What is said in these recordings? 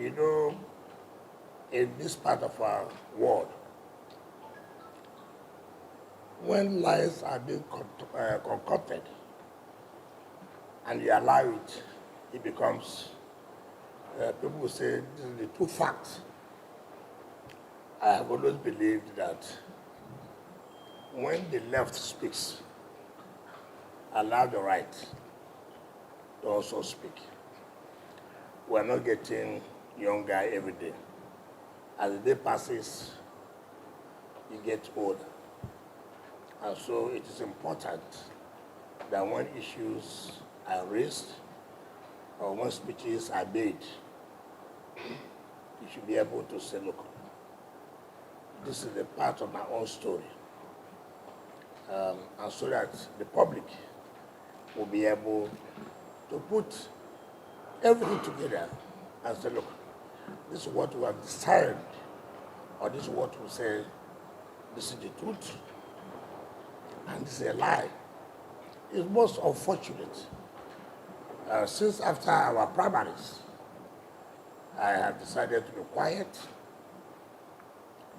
You know, in this part of our world, when lies are being concocted and you allow it, it becomes, people will say, this is the true fact. I have always believed that when the left speaks, allow the right to also speak. We're not getting younger every day. As the day passes, you get older. And so it is important that when issues are raised or when speeches are made, you should be able to say, look, this is a part of my own story. And so that the public will be able to put everything together and say, look, this is what we have decided, or this is what we say, this is the truth, and this is a lie. It's most unfortunate. Since after our primaries, I have decided to be quiet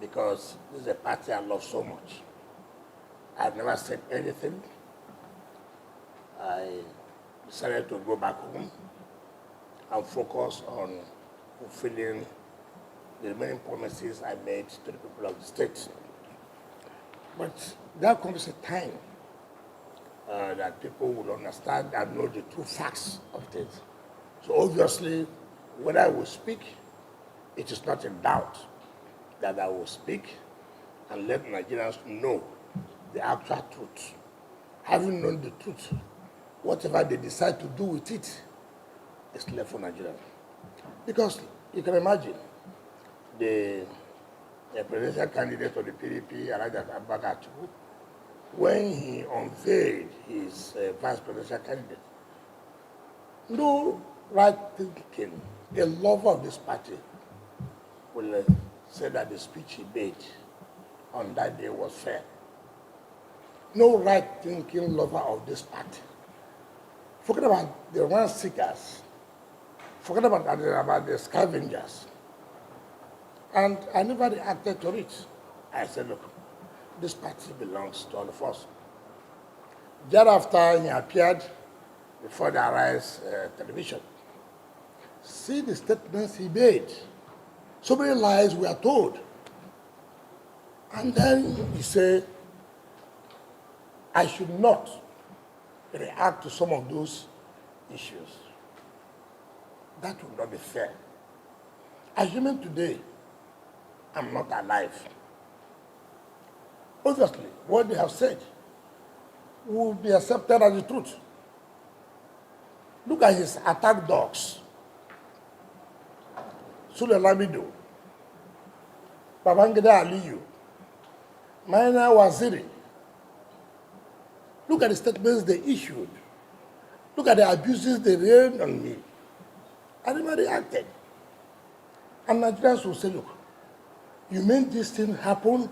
because this is a party I love so much. I've never said anything. I decided to go back home and focus on fulfilling the remaining promises I made to the people of the state. But there comes a time that people will understand and know the true facts of things. So obviously, when I will speak, it is not in doubt that I will speak and let Nigerians know the actual truth. Having known the truth, whatever they decide to do with it is left for Nigerians. Because you can imagine the presidential candidate of the PDP, Atiku, when he unveiled his vice presidential candidate, no right thinking, a lover of this party will say that the speech he made on that day was fair. No right thinking lover of this party. Forget about the run seekers. Forget about the scavengers. And I never reacted to it. I said, look, this party belongs to all of us. Thereafter, he appeared before the Arise television. See the statements he made. So many lies were told. And then he said, I should not react to some of those issues. That would not be fair. Assuming today I'm not alive, obviously what they have said will be accepted as the truth. Look at his attack dogs. Sule Lamido, Babangida Aliyu, Maina Waziri. Look at the statements they issued. Look at the abuses they rained on me. I never reacted. And Nigerians will say, look, you mean this thing happened?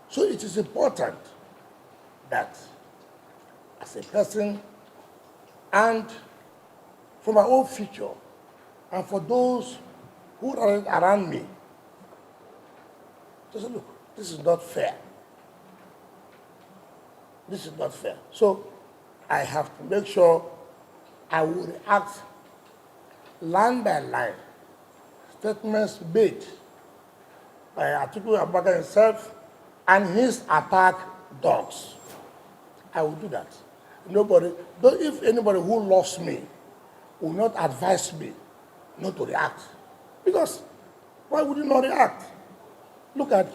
So it is important that as a person and for my own future and for those who are around me, to say, look, this is not fair. This is not fair. So I have to make sure I will react line by line, statements made by Atiku Abubakar himself and his attack dogs. I will do that. Nobody, though if anybody who loves me will not advise me not to react. Because why would you not react? Look at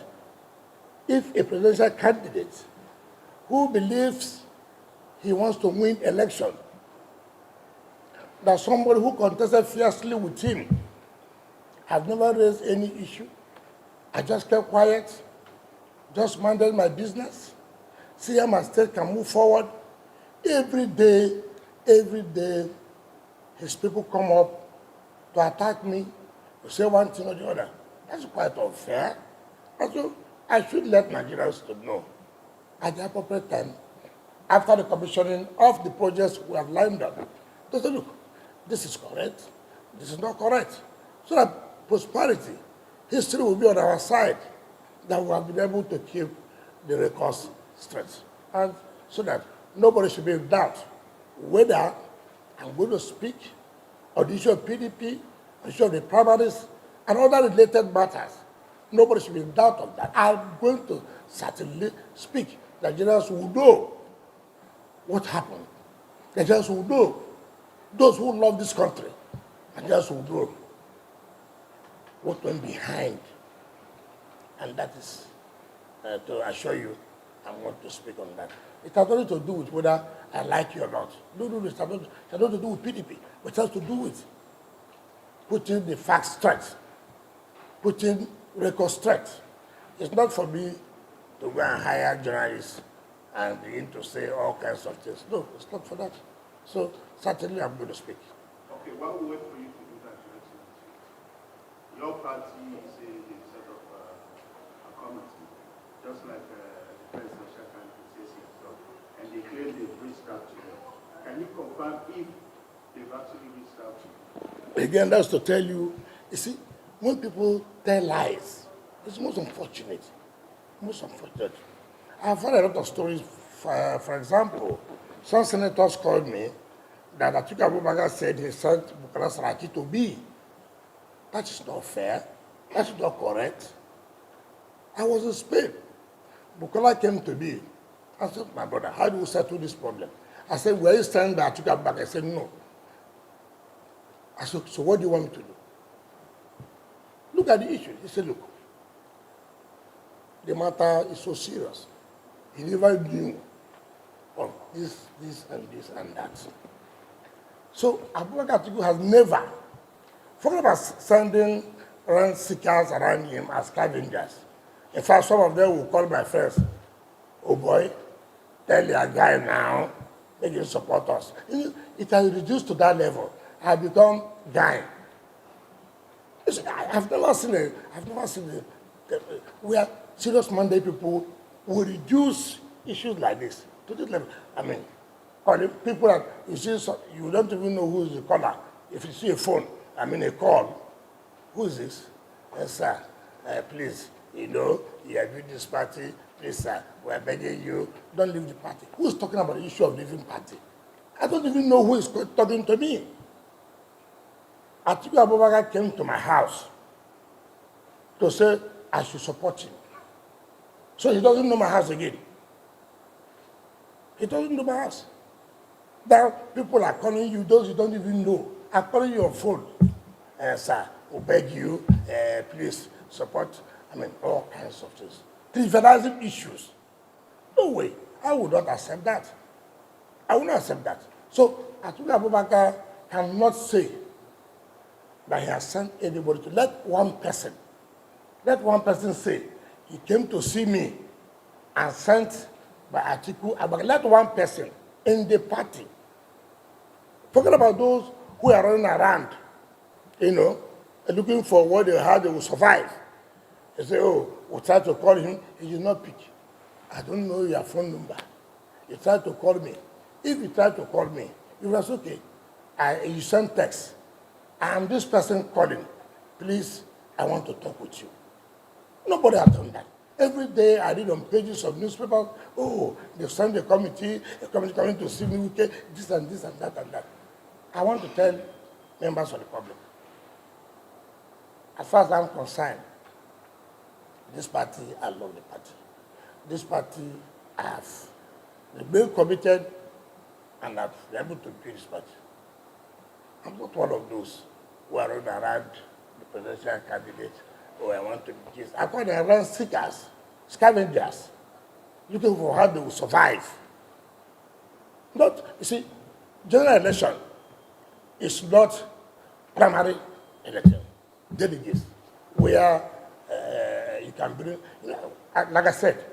if a presidential candidate who believes he wants to win election, that somebody who contested fiercely with him has never raised any issue. I just kept quiet, just minded my business. See how my state can move forward. Every day, his people come up to attack me, to say one thing or the other. That's quite unfair. Also, I should let Nigerians to know at the appropriate time, after the commissioning of the projects we have lined up, to say, look, this is correct, This is not correct. So that prosperity, history will be on our side, that we have been able to keep the records straight. And so that nobody should be in doubt whether I'm going to speak on the issue of PDP, on the issue of the primaries, and other related matters. Nobody should be in doubt of that. I'm going to certainly speak. Nigerians will know what happened. Nigerians will know. Those who love this country, Nigerians will know what went behind. And that is to assure you, I want to speak on that. It has nothing to do with whether I like you or not. No, it has nothing to do with PDP. It has to do with putting the facts straight, putting records straight. It's not for me to go and hire journalists and begin to say all kinds of things. No, it's not for that. So certainly I'm going to speak. Okay, while we wait for you to do that, your party is a set of a committee, just like the presidential candidate says himself, and they claim they've reached out to them. Can you confirm if they've actually reached out to you? Again, that's to tell you, you see, when people tell lies, it's most unfortunate. Most unfortunate. I've heard a lot of stories. For example, some senators called me that Atiku said he sent Bukola Saraki to be. That is not fair. That is not correct. I was in Spain. Bukola came to me. I said, my brother, how do we settle this problem? I said, where is standing by Atiku? I said, no. I said, so what do you want me to do? Look at the issue. He said, look, the matter is so serious. He never knew of this, and that. So Abubakar Atiku has never, forget about sending rent seekers around him as scavengers. In fact, some of them will call my friends, oh boy, tell your guy now, make him support us. It has reduced to that level. I have become guy. I've never seen where serious Monday people will reduce issues like this to this level. I mean, calling people that you see, you don't even know who is the caller. If you see a phone, I mean a call, who is this? Yes, sir. Please, you know, you are doing this party. Please, sir, we are begging you, don't leave the party. Who is talking about the issue of leaving party? I don't even know who is talking to me. Atiku Abubakar came to my house to say I should support him. So he doesn't know my house again. He doesn't know my house. Now people are calling you, those you don't even know, are calling you on phone. Sir, we beg you, please support, all kinds of things. Trivializing issues. No way. I would not accept that. I will not accept that. So Atiku Abubakar cannot say that he has sent anybody to let one person say he came to see me and sent by Atiku Abubakar. Let one person in the party. Forget about those who are running around, looking for what they had, they will survive. They say, oh, we'll try to call him. He did not pick. I don't know your phone number. He tried to call me. If you tried to call me, it was okay. You send text. I am this person calling. Please, I want to talk with you. Nobody has done that. Every day I read on pages of newspapers, oh, they send a committee coming to see me, this and that and that. I want to tell members of the public, as far as I'm concerned, this party, I love the party. This party, I have been committed and I've been able to build this party. I'm not one of those who are running around the presidential candidate, I want to be kissed. I call them rent seekers, scavengers, looking for how they will survive. You see, general election is not primary election. Delegates, where you can bring, like I said,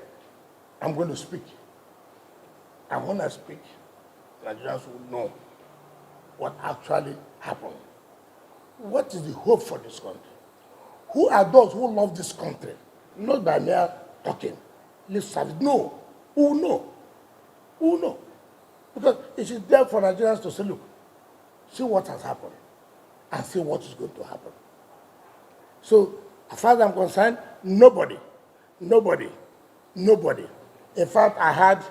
I'm going to speak. And when I speak, Nigerians will know what actually happened. What is the hope for this country? Who are those who love this country? Not by mere talking, lip service. No. Who will know? Who will know? Because it is there for Nigerians to say, look, see what has happened. and see what is going to happen. So, as far as I'm concerned, nobody. In fact, I had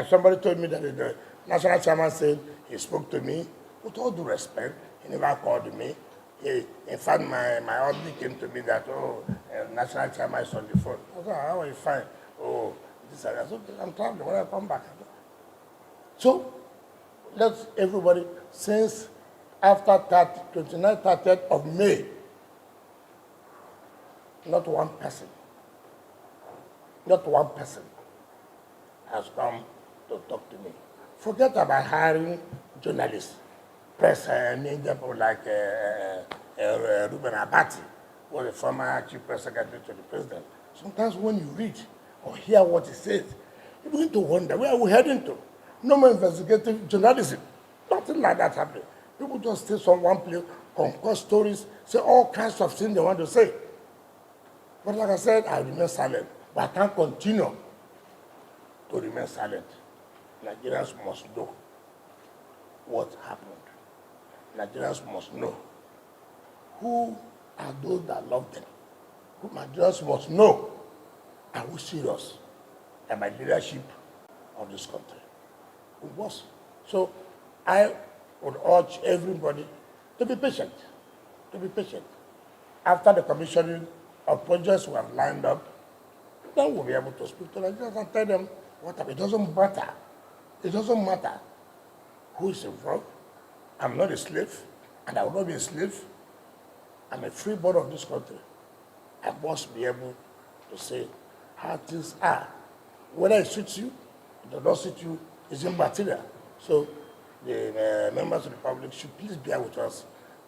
somebody told me that the national chairman said he spoke to me with all due respect. He never called me. In fact, my audit came to me that, national chairman is on the phone. I said, how are you fine? Oh, this and that. So I'm traveling. When I come back. So, let's everybody, since after 29th, 30th of May, not one person has come to talk to me. Forget about hiring journalists, press people like Ruben Abati, who was the former chief press secretary to the president. Sometimes when you read or hear what he says, you begin to wonder, where are we heading to? No more investigative journalism. Nothing like that happening. People just stay from one place, concoct stories, say all kinds of things they want to say. But like I said, I remain silent. But I can't continue to remain silent. Nigerians must know what happened. Nigerians must know who are those that love them. Nigerians must know are we serious about leadership of this country. We must. So I would urge everybody to be patient. After the commissioning of projects we have lined up, then we'll be able to speak to Nigerians and tell them what happened. It doesn't matter. It doesn't matter who is involved. I'm not a slave, and I will not be a slave. I'm a free born of this country. I must be able to say how things are. Whether it suits you, it does not suit you, it's immaterial. So the members of the public should please bear with us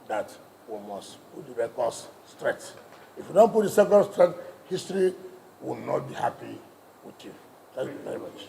that we must put the records straight. If we don't put the records straight, history will not be happy with you. Thank you very much.